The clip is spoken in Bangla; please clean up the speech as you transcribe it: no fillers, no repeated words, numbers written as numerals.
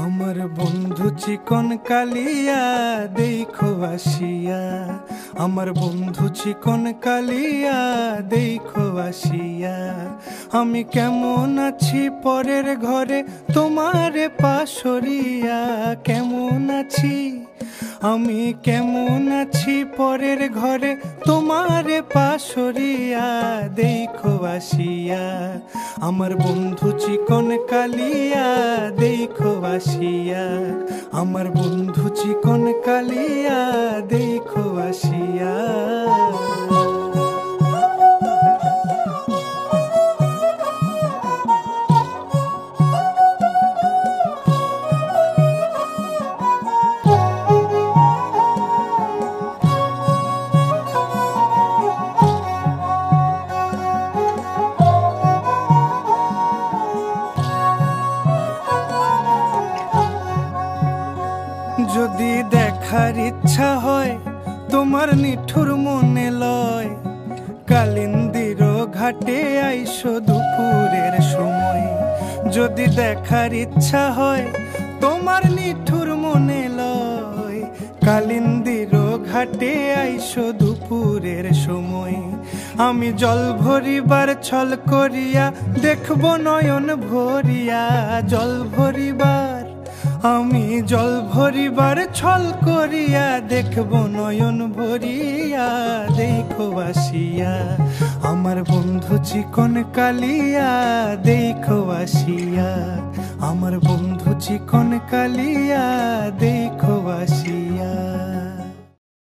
আমার বন্ধু চিকন কালিয়া দেখো আসিয়া, আমার বন্ধু চিকন কালিয়া দেখো আসিয়া। আমি কেমন আছি পরের ঘরে তোমারে পাশরিয়া, কেমন আছি আমি কেমন আছি পরের ঘরে তোমারে পাশরিয়া দেখো আসিয়া। আমার বন্ধু চিকন কালিয়া দেখো আসিয়া, আমার বন্ধু চিকন কালিয়া দেখো আসিয়া। যদি দেখার ইচ্ছা হয় তোমার নিঠুর মনে লয়, কালিন্দির ঘাটে আইসো দুপুরের সময়। যদি দেখার ইচ্ছা হয় তোমার নিঠুর মনে লয়, কালিন্দির ঘাটে আইসো দুপুরের সময়। আমি জল ভরিবার ছল করিয়া দেখব নয়ন ভরিয়া, জল ভরিবার আমি জল ভরিবার ছল করিয়া দেখব নয়ন ভরিয়া দেখো আসিয়া। আমার বন্ধু চিকন কালিয়া দেখো আসিয়া, আমার বন্ধু চিকন কালিয়া দেখো আসিয়া।